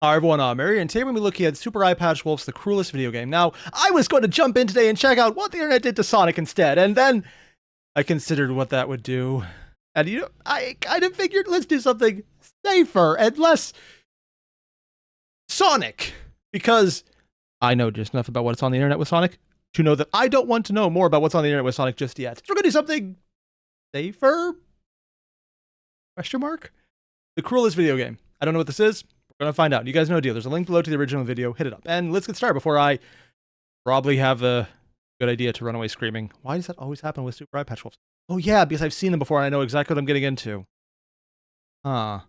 Hi everyone, I'm Airier, and today we're going to be looking at Super Eyepatch Wolf's The Cruelest video game. Now, I was going to jump in today and check out what the internet did to Sonic instead, and then I considered what that would do. And I kind of figured let's do something safer and less Sonic, because I know just enough about what's on the internet with Sonic to know that I don't want to know more about what's on the internet with Sonic just yet. So we're going to do something safer? Question mark? The Cruelest video game. I don't know what this is. We're going to find out. You guys know the deal. There's a link below to the original video. Hit it up. And let's get started before I probably have a good idea to run away screaming. Why does that always happen with Super Eyepatch Wolves? Oh yeah, because I've seen them before and I know exactly what I'm getting into. Huh.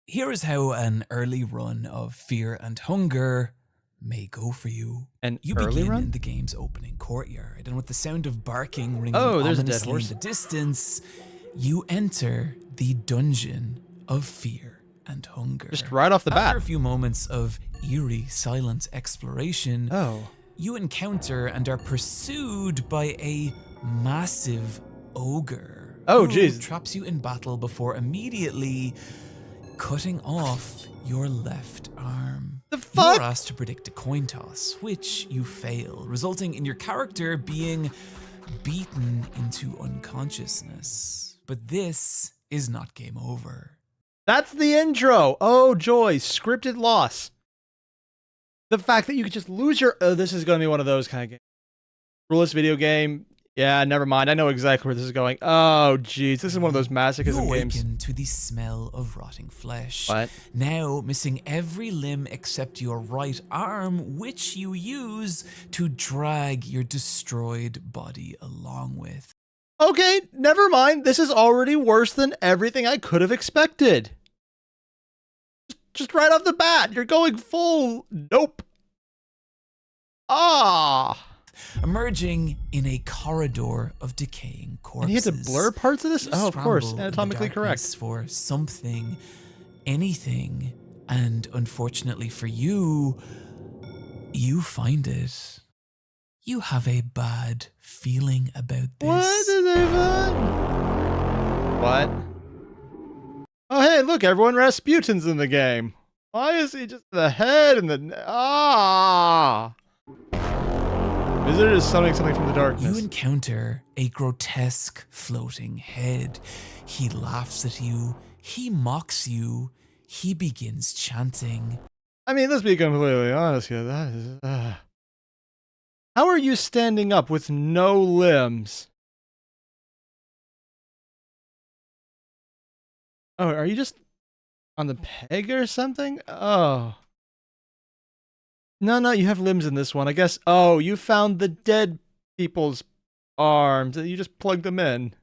Here is how an early run of Fear and Hunger may go for you. You begin in the game's opening courtyard, and with the sound of barking ringing ominously in the distance, you enter the dungeon of Fear and Hunger. Just right off the bat. After a few moments of eerie, silent exploration, you encounter and are pursued by a massive ogre. Oh, jeez. Who traps you in battle before immediately cutting off your left arm. The fuck? You're asked to predict a coin toss, which you fail, resulting in your character being beaten into unconsciousness. But this is not game over. That's the intro. Oh, joy. Scripted loss. The fact that you could just lose your... Oh, this is going to be one of those kind of games. Ruleless video game. Yeah, never mind. I know exactly where this is going. Oh, jeez. This is one of those masochism games. You awaken to the smell of rotting flesh. What? Now missing every limb except your right arm, which you use to drag your destroyed body along with. Okay, never mind. This is already worse than everything I could have expected. Just right off the bat, you're going full nope. Ah. Emerging in a corridor of decaying corpses. And you had to blur parts of this? Oh, of course, anatomically correct. For something, anything, and unfortunately for you, you find it. You have a bad feeling about this. What is it? What? Oh, hey, look, everyone, Rasputin's in the game. Why is he just the head and the... Ah! Visitor is summoning something from the darkness. You encounter a grotesque floating head. He laughs at you. He mocks you. He begins chanting. I mean, let's be completely honest here. That is... How are you standing up with no limbs? Oh, are you just on the peg or something? Oh. No, you have limbs in this one, I guess. Oh, you found the dead people's arms and you just plugged them in.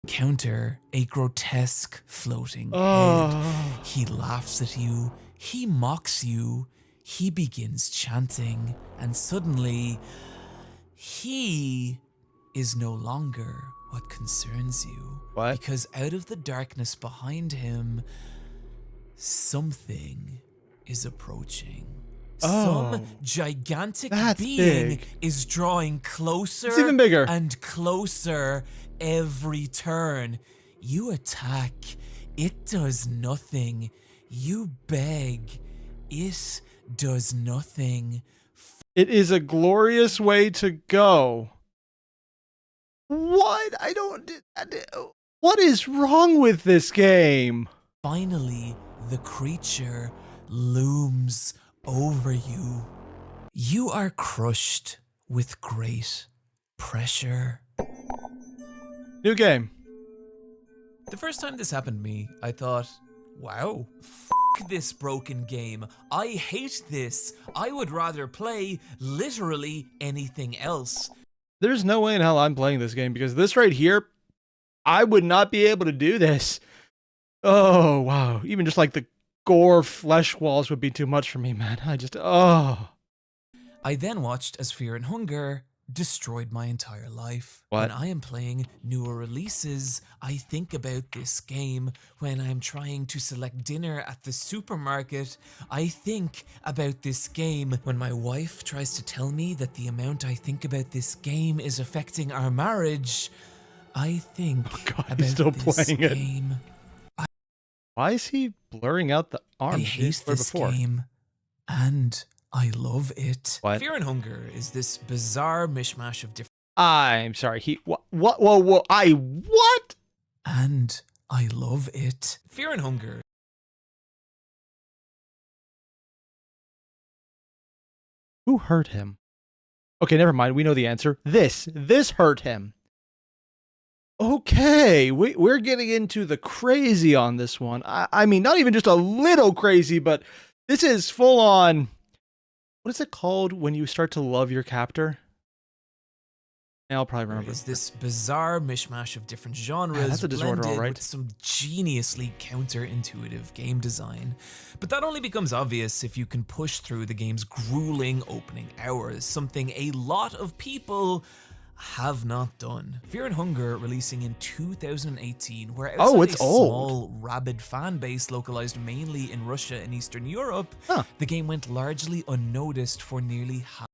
Encounter a grotesque floating head. He laughs at you. He mocks you. He begins chanting, and suddenly, he is no longer what concerns you. What? Because out of the darkness behind him, something is approaching. Some gigantic being is drawing closer it's even bigger. And closer every turn. You attack. It does nothing. You beg. It does nothing. It is a glorious way to go. What? What is wrong with this game? Finally, the creature looms over you. You are crushed with great pressure. New game. The first time this happened to me, I thought, wow, this broken game. I hate this. I would rather play literally anything else. There's no way in hell I'm playing this game because this right here, I would not be able to do this. Oh, wow. Even just like the gore flesh walls would be too much for me, man. I then watched as Fear and Hunger destroyed my entire life. What? When I am playing newer releases, I think about this game. When I'm trying to select dinner at the supermarket, I think about this game. When my wife tries to tell me that the amount I think about this game is affecting our marriage, I think God, about he's still this playing it. game. Why is he blurring out the arms? I hate this game, and I love it. What? Fear and Hunger is this bizarre mishmash of different... I'm sorry, what? Whoa, what? And I love it. Fear and Hunger. Who hurt him? Okay, never mind, we know the answer. This hurt him. Okay, we're getting into the crazy on this one. I mean, not even just a little crazy, but this is full on. What is it called when you start to love your captor? I'll probably remember. Is this bizarre mishmash of different genres that's a disorder, all right. With some geniusly counterintuitive game design. But that only becomes obvious if you can push through the game's grueling opening hours, something a lot of people have not done. Fear and Hunger releasing in 2018, where outside a small, rabid fan base localized mainly in Russia and Eastern Europe, the game went largely unnoticed for nearly half.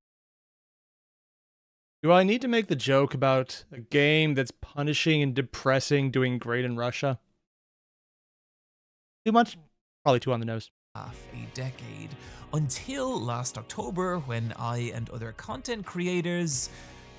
Do I need to make the joke about a game that's punishing and depressing doing great in Russia? Too much? Probably too on the nose. Half a decade, until last October when I and other content creators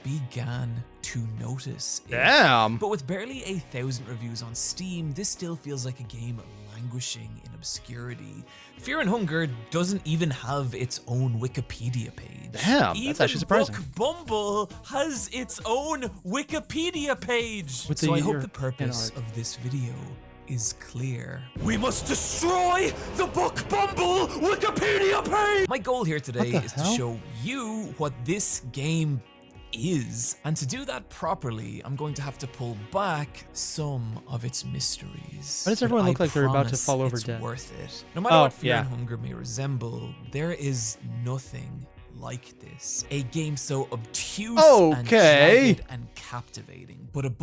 began to notice it. Damn! But with barely 1,000 reviews on Steam, this still feels like a game languishing in obscurity. Fear and Hunger doesn't even have its own Wikipedia page. Damn, that's actually surprising. Book Bumble has its own Wikipedia page. So I hope the purpose of this video is clear. We must destroy the Book Bumble Wikipedia page! My goal here today is to show you what this game is, and to do that properly, I'm going to have to pull back some of its mysteries. Why does everyone look like they're about to fall over dead? It's worth it. No matter what Fear and Hunger may resemble, there is nothing like this. A game so obtuse and jagged and captivating. But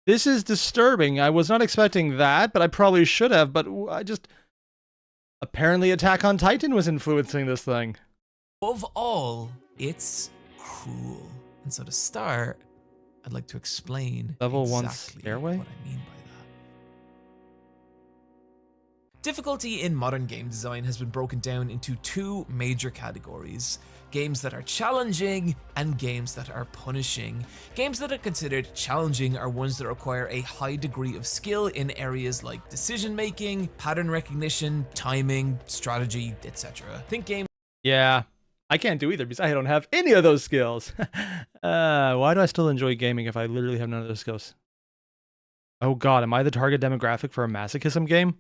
this is disturbing. I was not expecting that, but I probably should have, but I just... Apparently Attack on Titan was influencing this thing. Above all, it's cruel. And so to start, I'd like to explain Level exactly 1 stairway? what I mean by that. Difficulty in modern game design has been broken down into two major categories. Games that are challenging and games that are punishing. Games that are considered challenging are ones that require a high degree of skill in areas like decision making, pattern recognition, timing, strategy, etc. Think games. Yeah. I can't do either because I don't have any of those skills. Why do I still enjoy gaming if I literally have none of those skills? Oh god, am I the target demographic for a masochism game?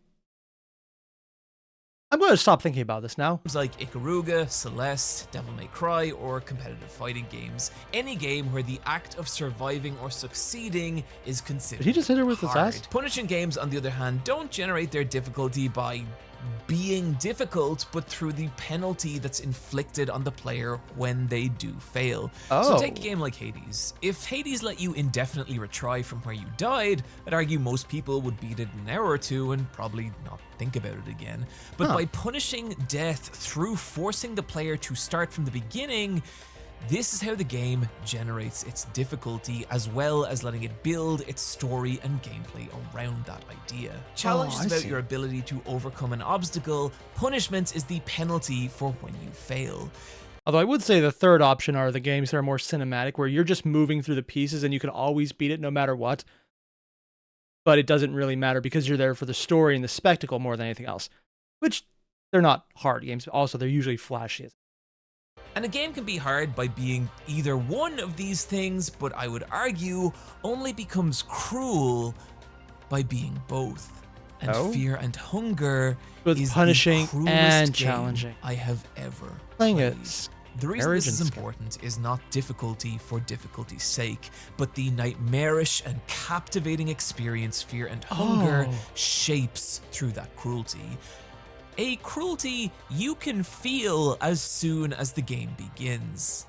I'm going to stop thinking about this now. Games like Ikaruga, Celeste, Devil May Cry, or competitive fighting games. Any game where the act of surviving or succeeding is considered Did he just hit her with hard. his ass? Punishing games, on the other hand, don't generate their difficulty by being difficult, but through the penalty that's inflicted on the player when they do fail. So take a game like Hades. If Hades let you indefinitely retry from where you died, I'd argue most people would beat it in an hour or two and probably not think about it again. But by punishing death through forcing the player to start from the beginning, this is how the game generates its difficulty, as well as letting it build its story and gameplay around that idea. Challenge is about your ability to overcome an obstacle. Punishment is the penalty for when you fail. Although I would say the third option are the games that are more cinematic, where you're just moving through the pieces and you can always beat it no matter what. But it doesn't really matter because you're there for the story and the spectacle more than anything else. Which, they're not hard games, but also they're usually flashy. And a game can be hard by being either one of these things, but I would argue only becomes cruel by being both. And Fear and Hunger is punishing the and game challenging I have ever playing played. it. The reason this is important is not difficulty for difficulty's sake, but the nightmarish and captivating experience Fear and Hunger shapes through that cruelty. A cruelty you can feel as soon as the game begins.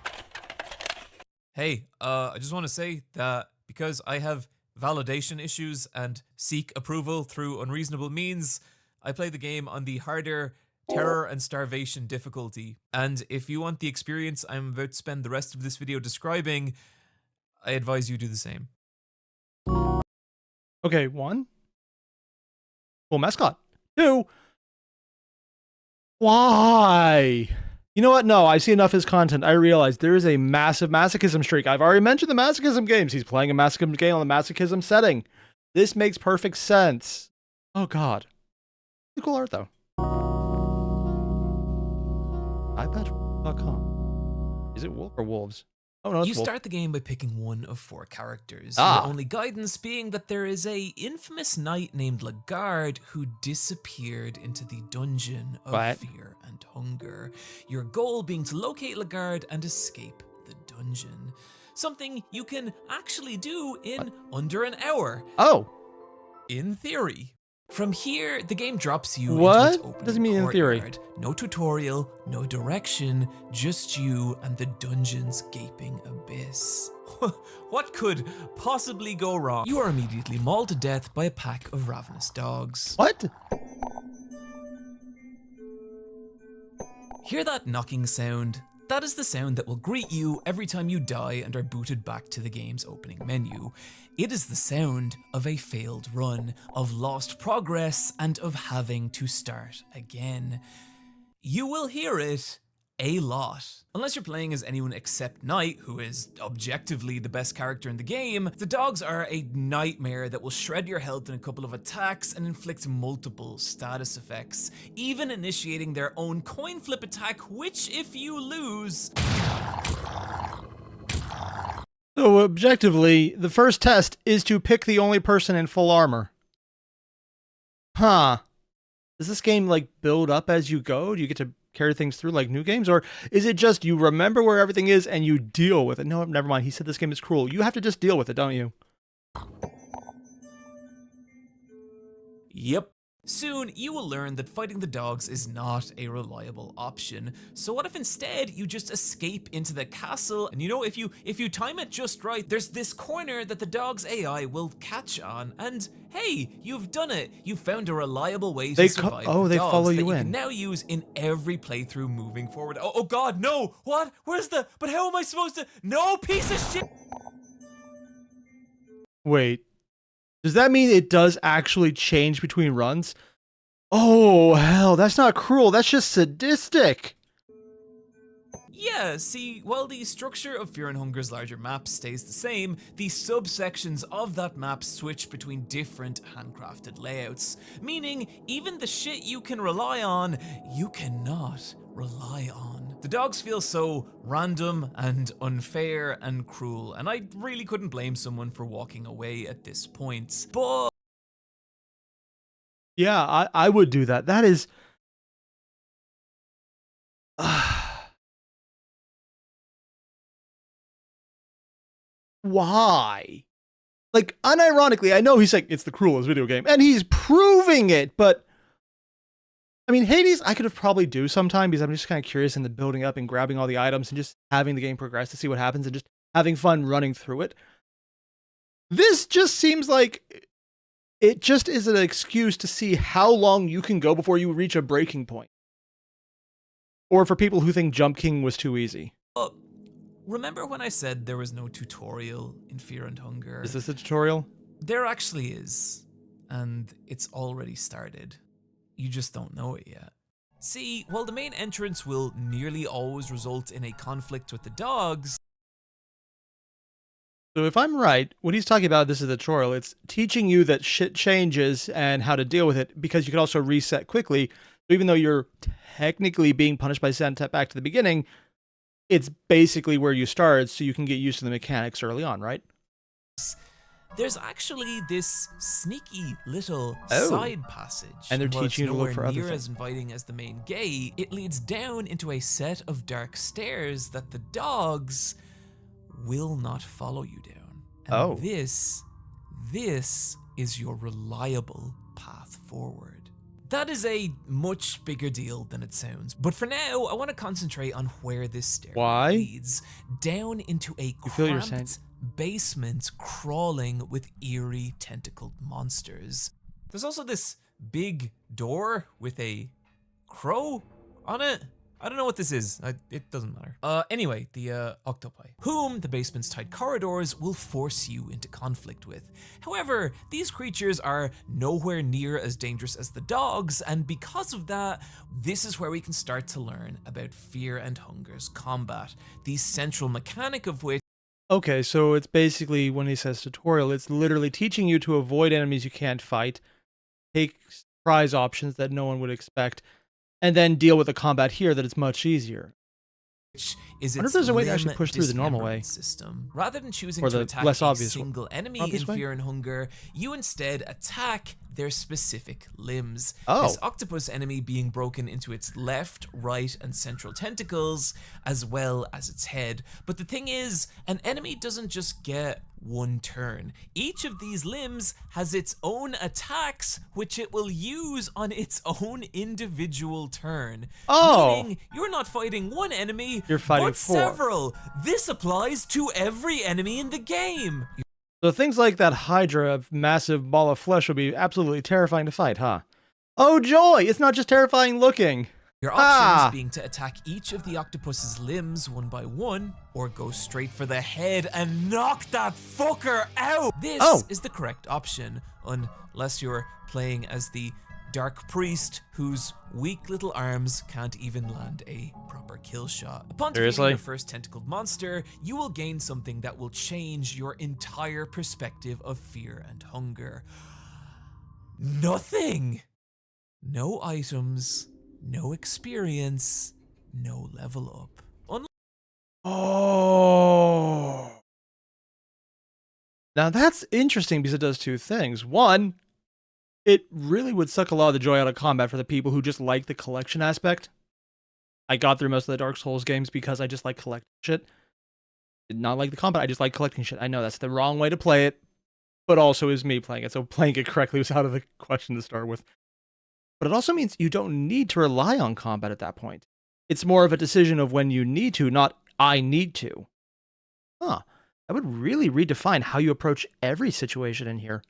Hey, I just want to say that because I have validation issues and seek approval through unreasonable means, I play the game on the harder terror and starvation difficulty. And if you want the experience I'm about to spend the rest of this video describing, I advise you do the same. Okay, one. Cool mascot. 2. Why? You know what? No, I see enough of his content. I realize there is a massive masochism streak. I've already mentioned the masochism games. He's playing a masochism game on the masochism setting. This makes perfect sense. Oh, God. Cool art, though. Eyepatch.com. Is it wolf or wolves? Oh, no, it's you wolf. start the game by picking one of 4 characters. Your only guidance being that there is a infamous knight named Lagarde who disappeared into the dungeon of fear and hunger. Your goal being to locate Lagarde and escape the dungeon. Something you can actually do in under an hour. Oh. In theory. From here, the game drops you what? into its opening does it mean courtyard. In theory? No tutorial, no direction, just you and the dungeon's gaping abyss. What could possibly go wrong? You are immediately mauled to death by a pack of ravenous dogs. What? Hear that knocking sound? That is the sound that will greet you every time you die and are booted back to the game's opening menu. It is the sound of a failed run, of lost progress, and of having to start again. You will hear it a lot. Unless you're playing as anyone except Knight, who is objectively the best character in the game, the dogs are a nightmare that will shred your health in a couple of attacks and inflict multiple status effects, even initiating their own coin flip attack, which if you lose... So objectively, the first test is to pick the only person in full armor. Huh. Does this game like build up as you go? Do you get to carry things through like new games? Or is it just you remember where everything is and you deal with it? No, never mind. He said this game is cruel. You have to just deal with it, don't you? Yep. Soon, you will learn that fighting the dogs is not a reliable option. So what if instead you just escape into the castle and if you time it just right, there's this corner that the dog's AI will catch on and hey, you've done it. You've found a reliable way to survive the they dogs follow that you you in. can now use in every playthrough moving forward. Oh God, no! What? But how am I supposed to? No, piece of shit! Wait. Does that mean it does actually change between runs? Oh, hell, that's not cruel. That's just sadistic. Yeah, see, while the structure of Fear and Hunger's larger map stays the same, the subsections of that map switch between different handcrafted layouts, meaning even the shit you can rely on, you cannot rely on. The dogs feel so random and unfair and cruel, and I really couldn't blame someone for walking away at this point, but... Yeah, I would do that. That is... Why? Like, unironically, I know he's like, it's the cruelest video game, and he's proving it, but... I mean, Hades, I could have probably do sometime because I'm just kind of curious in the building up and grabbing all the items and just having the game progress to see what happens and just having fun running through it. This just seems like it just is an excuse to see how long you can go before you reach a breaking point. Or for people who think Jump King was too easy. Remember when I said there was no tutorial in Fear and Hunger? Is this a tutorial? There actually is, and it's already started. You just don't know it yet. See, while the main entrance will nearly always result in a conflict with the dogs... So if I'm right, what he's talking about, this is the tutorial, it's teaching you that shit changes and how to deal with it, because you can also reset quickly. So even though you're technically being punished by sent back to the beginning, it's basically where you started, so you can get used to the mechanics early on, right? There's actually this sneaky little side passage. And they're teaching you to look for other things. As inviting as the main gate, it leads down into a set of dark stairs that the dogs will not follow you down. And this is your reliable path forward. That is a much bigger deal than it sounds. But for now, I want to concentrate on where this stair leads. Down into a cramped basement crawling with eerie tentacled monsters. There's also this big door with a crow on it. I don't know what this is. It doesn't matter. Anyway, the octopi, whom the basement's tight corridors will force you into conflict with. However, these creatures are nowhere near as dangerous as the dogs, and because of that, this is where we can start to learn about Fear and Hunger's combat, the central mechanic of which. Okay, so it's basically, when he says tutorial, it's literally teaching you to avoid enemies you can't fight, take surprise options that no one would expect, and then deal with the combat here that it's much easier. Is I wonder if there's a way to actually push through the normal way. System. Rather than choosing or to the attack less a obvious single enemy in way? Fear and Hunger, you instead attack their specific limbs. Oh. This octopus enemy being broken into its left, right, and central tentacles, as well as its head. But the thing is, an enemy doesn't just get one turn. Each of these limbs has its own attacks, which it will use on its own individual turn. Oh! Meaning, you're not fighting one enemy, You're fighting but 4. several. This applies to every enemy in the game. So things like that Hydra, a massive ball of flesh, would be absolutely terrifying to fight, huh? Oh joy! It's not just terrifying looking! Your options being to attack each of the octopus's limbs one by one, or go straight for the head and knock that fucker out! This is the correct option, unless you're playing as the Dark Priest, whose weak little arms can't even land a proper kill shot. Upon defeating your first tentacled monster, you will gain something that will change your entire perspective of Fear and Hunger. Nothing! No items, no experience, no level up. Oh. Now that's interesting because it does two things. One, it really would suck a lot of the joy out of combat for the people who just like the collection aspect. I got through most of the Dark Souls games because I just like collecting shit. Did not like the combat, I just like collecting shit. I know that's the wrong way to play it, but also is me playing it, so playing it correctly was out of the question to start with. But it also means you don't need to rely on combat at that point. It's more of a decision of when you need to, not I need to. Huh. That would really redefine how you approach every situation in here.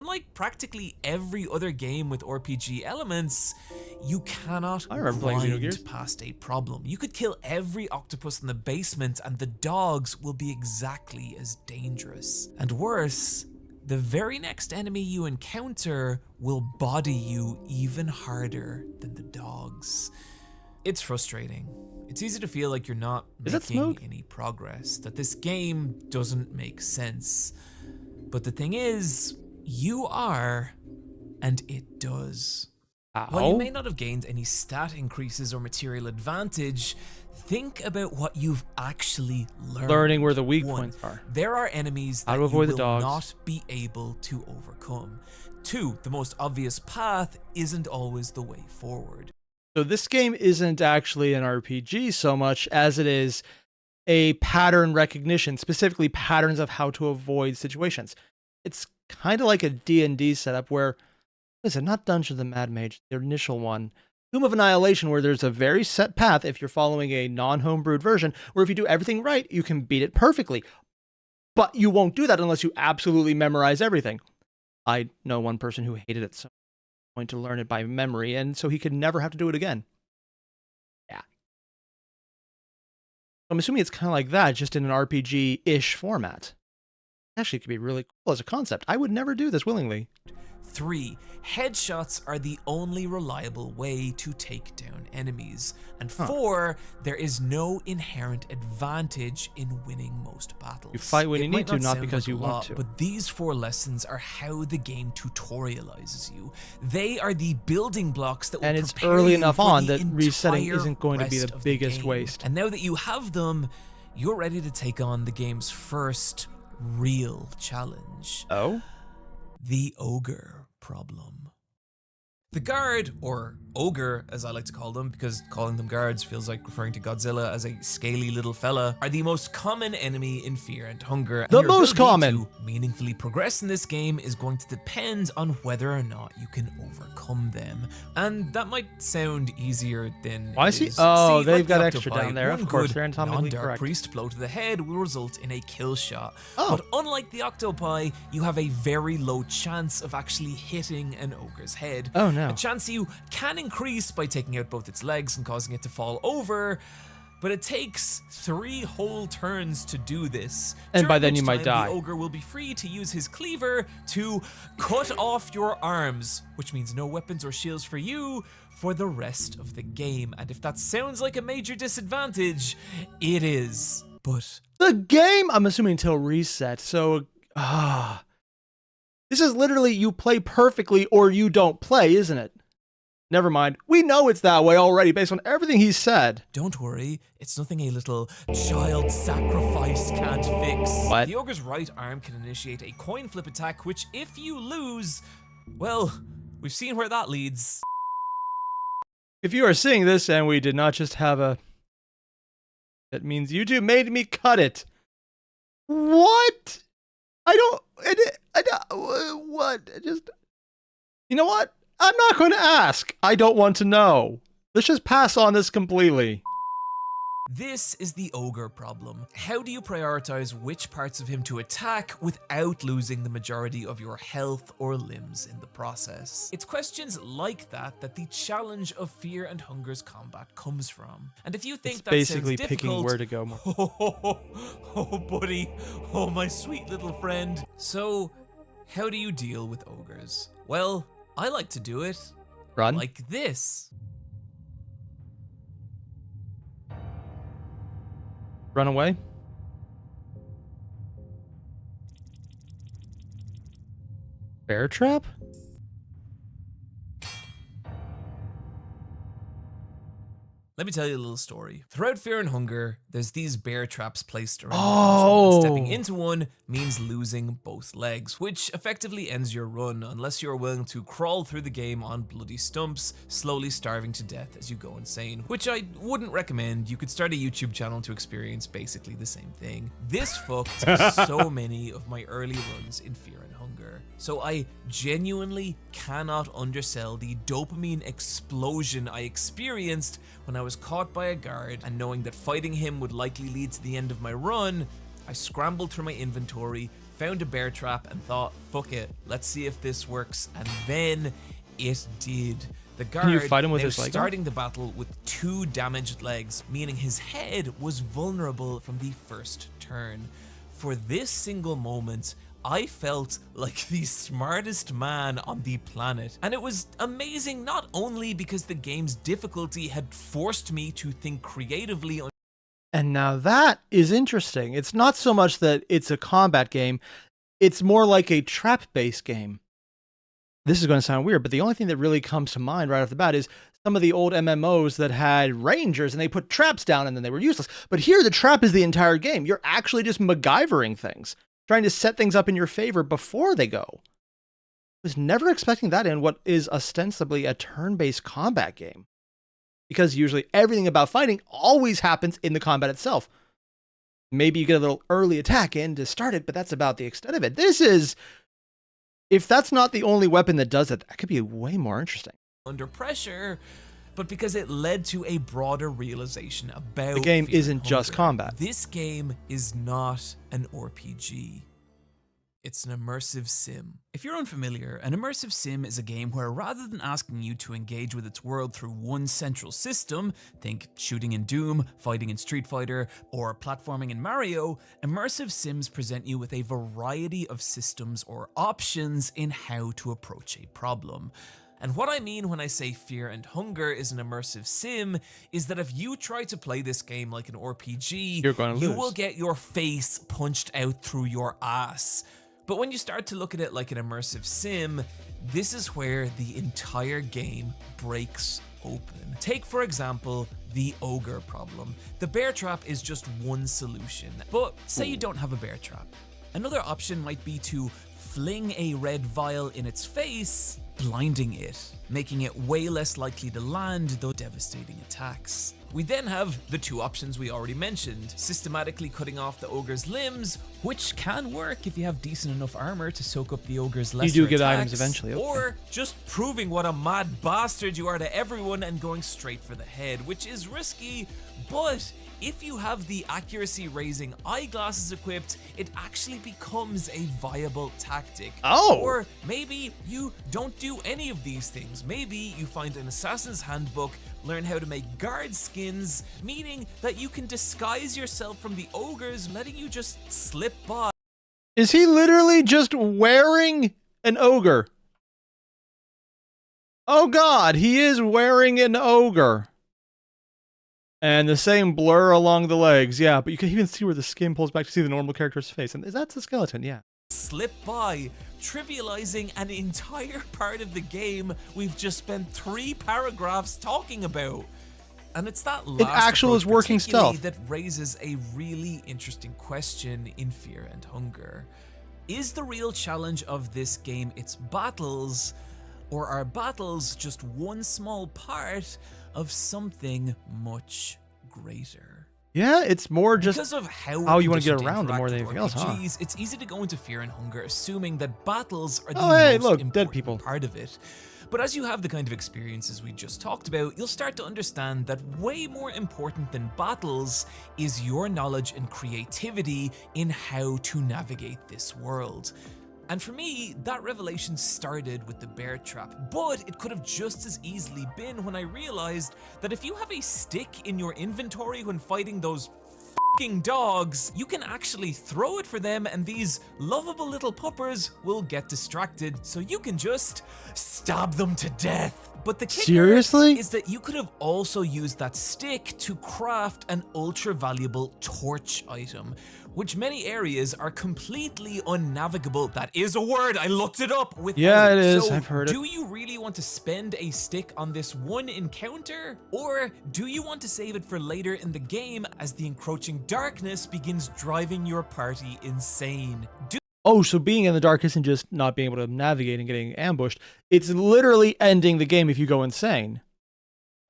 Unlike practically every other game with RPG elements, you cannot grind past a problem. You could kill every octopus in the basement and the dogs will be exactly as dangerous. And worse, the very next enemy you encounter will body you even harder than the dogs. It's frustrating. It's easy to feel like you're not making any progress, that this game doesn't make sense. But the thing is, you are, and it does. While you may not have gained any stat increases or material advantage, think about what you've actually learned. Learning where the weak points are. There are enemies that you will not be able to overcome. 2, the most obvious path isn't always the way forward. So this game isn't actually an RPG so much as it is a pattern recognition, specifically patterns of how to avoid situations. It's kind of like a D&D setup where, is it not Dungeon of the Mad Mage, the initial one, Tomb of Annihilation, where there's a very set path if you're following a non-homebrewed version, where if you do everything right, you can beat it perfectly. But you won't do that unless you absolutely memorize everything. I know one person who hated it so much to learn it by memory, and so he could never have to do it again. Yeah. I'm assuming it's kind of like that, just in an RPG-ish format. Actually, it could be really cool as a concept. I would never do this willingly. 3, headshots are the only reliable way to take down enemies. And 4, there is no inherent advantage in winning most battles. You fight when you need to, not because you want to. But these 4 lessons are how the game tutorializes you. They are the building blocks that will prepare you for the entire rest of the game. And it's early enough on that resetting isn't going to be the biggest waste. And now that you have them, you're ready to take on the game's first real challenge. Oh? The ogre problem. The guard, or ogre as I like to call them, because calling them guards feels like referring to Godzilla as a scaly little fella, are the most common enemy in Fear and Hunger. And the most common! To meaningfully progress in this game is going to depend on whether or not you can overcome them. And that might sound easier than I see. Oh, they've got extra down there. Of course, they're anatomically correct. Priest blow to the head will result in a kill shot. But unlike the octopi, you have a very low chance of actually hitting an ogre's head. Oh no. A chance you can increase by taking out both its legs and causing it to fall over, but it takes 3 whole turns to do this. And by then you might die. The ogre will be free to use his cleaver to cut off your arms, which means no weapons or shields for you for the rest of the game. And if that sounds like a major disadvantage, it is. But the game, I'm assuming until reset, so this is literally you play perfectly or you don't play, isn't it? Never mind. We know it's that way already based on everything he said. Don't worry, it's nothing a little child sacrifice can't fix. What? The ogre's right arm can initiate a coin flip attack, which if you lose, well, we've seen where that leads. If you are seeing this and we did not just have a... That means YouTube made me cut it. What? What? You know what? I'm not going to ask. I don't want to know. Let's just pass on this completely. This is the ogre problem. How do you prioritize which parts of him to attack without losing the majority of your health or limbs in the process? It's questions like that that the challenge of Fear and Hunger's combat comes from. And if you think it's that basically sounds picking difficult, where to go more. Oh, buddy. Oh, my sweet little friend. So, how do you deal with ogres? Well, I like to do it Run. like this. Run away. Bear trap? Let me tell you a little story. Throughout Fear and Hunger, there's these bear traps placed around Oh. the dungeon, and stepping into one means losing both legs, which effectively ends your run unless you're willing to crawl through the game on bloody stumps, slowly starving to death as you go insane, which I wouldn't recommend. You could start a YouTube channel to experience basically the same thing. This fucked so many of my early runs in Fear and Hunger. So I genuinely cannot undersell the dopamine explosion I experienced when I was caught by a guard, and knowing that fighting him would likely lead to the end of my run, I scrambled through my inventory, found a bear trap, and thought, fuck it, let's see if this works, and then it did. The guard Can you fight him with his leg starting the battle with 2 damaged legs, meaning his head was vulnerable from the first turn. For this single moment, I felt like the smartest man on the planet. And it was amazing not only because the game's difficulty had forced me to think creatively. And now that is interesting. It's not so much that it's a combat game, it's more like a trap-based game. This is going to sound weird, but the only thing that really comes to mind right off the bat is some of the old MMOs that had rangers and they put traps down and then they were useless. But here the trap is the entire game. You're actually just MacGyvering things, trying to set things up in your favor before they go. I was never expecting that in what is ostensibly a turn-based combat game, because usually everything about fighting always happens in the combat itself. Maybe you get a little early attack in to start it, but that's about the extent of it. This is, if that's not the only weapon that does it, that could be way more interesting. Under pressure, but because it led to a broader realization about the game Fear isn't and just Hunger. combat. This game is not an RPG. It's an immersive sim. If you're unfamiliar, an immersive sim is a game where rather than asking you to engage with its world through one central system, think shooting in Doom, fighting in Street Fighter, or platforming in Mario, immersive sims present you with a variety of systems or options in how to approach a problem. And what I mean when I say Fear and Hunger is an immersive sim is that if you try to play this game like an RPG, you're going to lose. You will get your face punched out through your ass. But when you start to look at it like an immersive sim, this is where the entire game breaks open. Take, for example, the ogre problem. The bear trap is just one solution, but say you don't have a bear trap. Another option might be to fling a red vial in its face, blinding it, making it way less likely to land those devastating attacks. We then have the 2 options we already mentioned, systematically cutting off the ogre's limbs which can work if you have decent enough armor to soak up the ogre's lesser You do get attacks, items eventually, okay. Or just proving what a mad bastard you are to everyone and going straight for the head, which is risky, but if you have the accuracy raising eyeglasses equipped, it actually becomes a viable tactic. Oh! Or maybe you don't do any of these things. Maybe you find an assassin's handbook, learn how to make guard skins, meaning that you can disguise yourself from the ogres, letting you just slip by. Is he literally just wearing an ogre? Oh god, he is wearing an ogre. And the same blur along the legs, yeah, but you can even see where the skin pulls back to see the normal character's face. And that's the skeleton, yeah. Slip by, trivializing an entire part of the game we've just spent 3 paragraphs talking about. And it's that last is working stealth that raises a really interesting question in Fear and Hunger. Is the real challenge of this game its battles, or are battles just one small part of something much greater? Yeah, it's more just because of how you want to get around them more than anything else, huh? It's easy to go into Fear and Hunger assuming that battles are the most important part of it. But as you have the kind of experiences we just talked about, you'll start to understand that way more important than battles is your knowledge and creativity in how to navigate this world. And for me, that revelation started with the bear trap, but it could have just as easily been when I realized that if you have a stick in your inventory when fighting those f***ing dogs, you can actually throw it for them and these lovable little puppers will get distracted, so you can just stab them to death. But the kicker is that you could have also used that stick to craft an ultra valuable torch item, which many areas are completely unnavigable. That is a word, I looked it up. Yeah, it is, so I've heard it. Do you really want to spend a stick on this one encounter? Or do you want to save it for later in the game as the encroaching darkness begins driving your party insane? Oh, so being in the dark isn't just not being able to navigate and getting ambushed. It's literally ending the game if you go insane.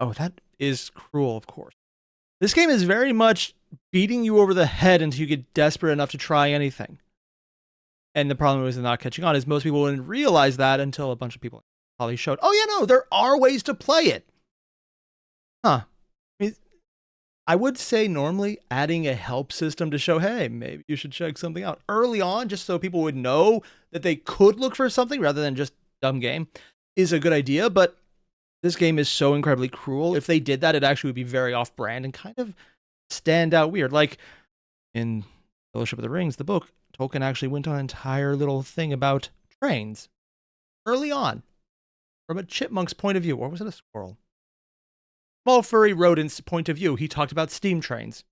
Oh, that is cruel, of course. This game is very much beating you over the head until you get desperate enough to try anything. And the problem with not catching on is most people wouldn't realize that until a bunch of people probably showed, oh yeah, no, there are ways to play it. Huh. I would say normally adding a help system to show, hey, maybe you should check something out early on, just so people would know that they could look for something rather than just dumb game, is a good idea. But this game is so incredibly cruel. If they did that, it actually would be very off-brand and kind of stand out weird. Like in Fellowship of the Rings, the book, Tolkien actually went on an entire little thing about trains early on from a chipmunk's point of view. Or was it a squirrel? Small furry rodent's point of view. He talked about steam trains.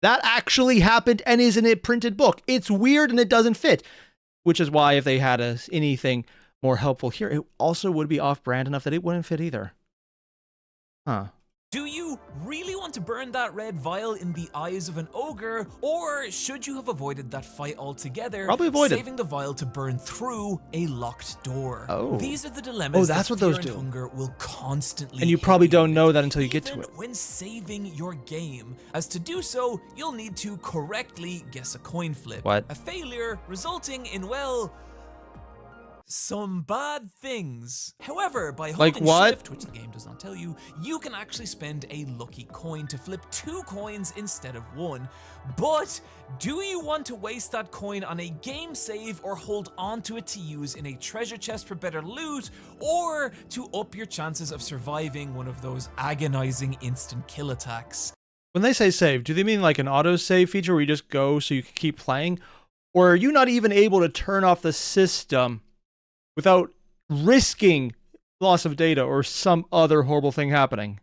That actually happened and is in a printed book. It's weird and it doesn't fit, which is why if they had anything more helpful here, it also would be off-brand enough that it wouldn't fit either. Huh. Do you really want to burn that red vial in the eyes of an ogre, or should you have avoided that fight altogether, probably avoided, saving the vial to burn through a locked door? Oh. These are the dilemmas that's what those do. Hunger will constantly and you probably don't know that until you get to it. When saving your game, as to do so, you'll need to correctly guess a coin flip. What? A failure resulting in, well, some bad things. However, by holding shift, which the game does not tell you, you can actually spend a lucky coin to flip 2 coins instead of 1. But do you want to waste that coin on a game save or hold on to it to use in a treasure chest for better loot, or to up your chances of surviving one of those agonizing instant kill attacks? When they say save, do they mean like an auto save feature where you just go so you can keep playing? Or are you not even able to turn off the system without risking loss of data or some other horrible thing happening?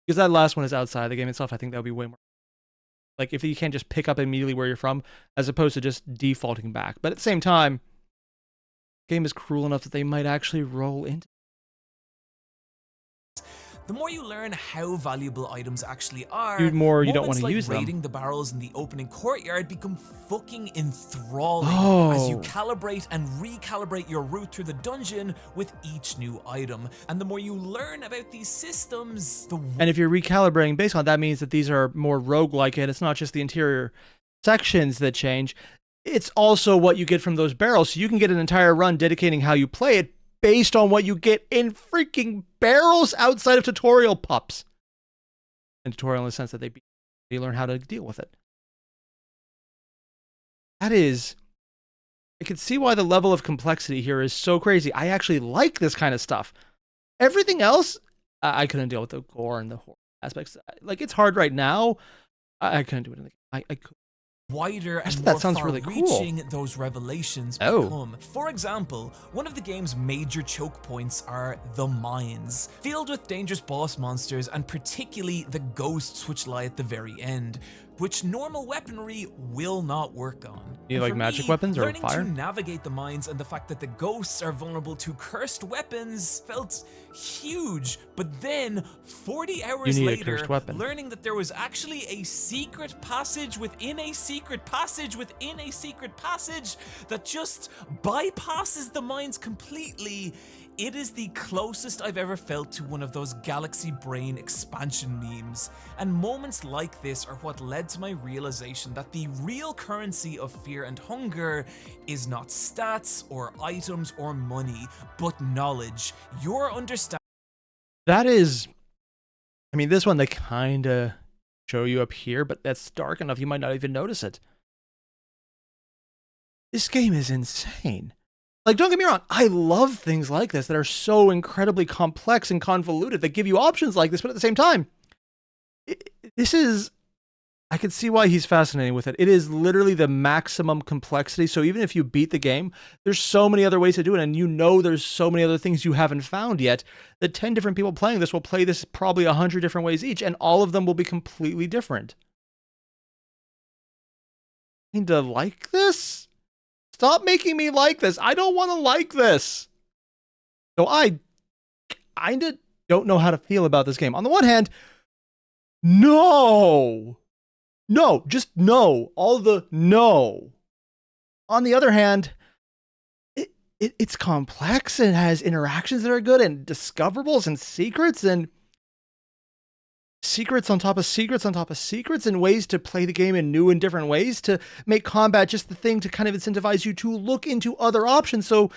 Because that last one is outside the game itself. I think that would be way more. Like if you can't just pick up immediately where you're from, as opposed to just defaulting back. But at the same time, the game is cruel enough that they might actually roll into. The more you learn how valuable items actually are, you don't want to use them. Raiding the barrels in the opening courtyard become fucking enthralling as you calibrate and recalibrate your route through the dungeon with each new item. And the more you learn about these systems, and if you're recalibrating based on that, means that these are more roguelike, and it's not just the interior sections that change. It's also what you get from those barrels. So you can get an entire run dedicating how you play it based on what you get in freaking barrels outside of tutorial pups. And tutorial in the sense that you learn how to deal with it. That is, I can see why the level of complexity here is so crazy. I actually like this kind of stuff. Everything else, I couldn't deal with the gore and the horror aspects. Like, it's hard right now. I couldn't do it. I could. Wider and more far-reaching those revelations become. For example, one of the game's major choke points are the mines, filled with dangerous boss monsters and particularly the ghosts which lie at the very end, which normal weaponry will not work on. You like magic weapons or fire? Learning to navigate the mines and the fact that the ghosts are vulnerable to cursed weapons felt huge, but then 40 hours later, learning that there was actually a secret passage within a secret passage within a secret passage that just bypasses the mines completely. It is the closest I've ever felt to one of those galaxy brain expansion memes, and moments like this are what led to my realization that the real currency of fear and hunger is not stats or items or money, but knowledge. Your understanding. That is, I mean, this one they kinda show you up here, but that's dark enough you might not even notice it. This game is insane. Like, don't get me wrong, I love things like this that are so incredibly complex and convoluted that give you options like this, but at the same time, this is, I can see why he's fascinated with it. It is literally the maximum complexity, so even if you beat the game, there's so many other ways to do it, and you know there's so many other things you haven't found yet, that 10 different people playing this will play this probably 100 different ways each, and all of them will be completely different. Kinda like this? Stop making me like this. I don't want to like this. So I kinda don't know how to feel about this game. On the one hand, no. No, just no. All the no. On the other hand, it's complex and has interactions that are good and discoverables and secrets and secrets on top of secrets on top of secrets, and ways to play the game in new and different ways to make combat just the thing to kind of incentivize you to look into other options. So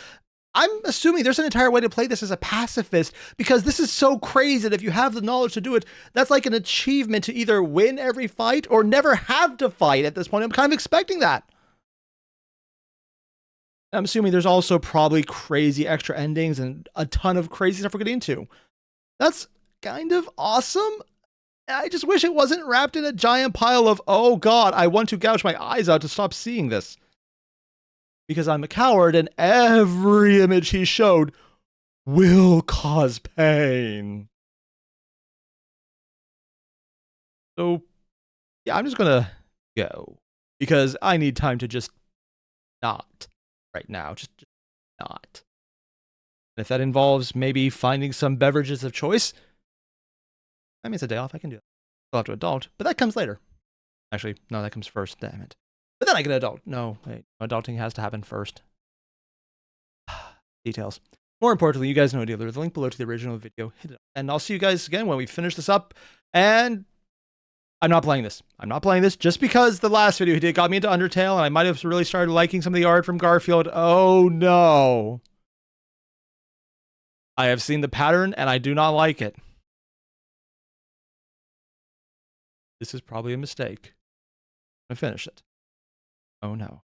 I'm assuming there's an entire way to play this as a pacifist, because this is so crazy that if you have the knowledge to do it, that's like an achievement to either win every fight or never have to fight at this point. I'm kind of expecting that. I'm assuming there's also probably crazy extra endings and a ton of crazy stuff we're getting into. That's kind of awesome. I just wish it wasn't wrapped in a giant pile of, oh God, I want to gouge my eyes out to stop seeing this. Because I'm a coward and every image he showed will cause pain. So, yeah, I'm just gonna go. Because I need time to just not right now. Just not. And if that involves maybe finding some beverages of choice, I mean, it's a day off. I can do that. I'll have to adult, but that comes later. Actually, no, that comes first. Damn it. But then I can adult. No, wait. Adulting has to happen first. Details. More importantly, you guys know the deal. There's a link below to the original video. Hit it up. And I'll see you guys again when we finish this up. And I'm not playing this. I'm not playing this just because the last video he did got me into Undertale, and I might have really started liking some of the art from Garfield. Oh, no. I have seen the pattern, and I do not like it. This is probably a mistake. I'm gonna finish it. Oh no.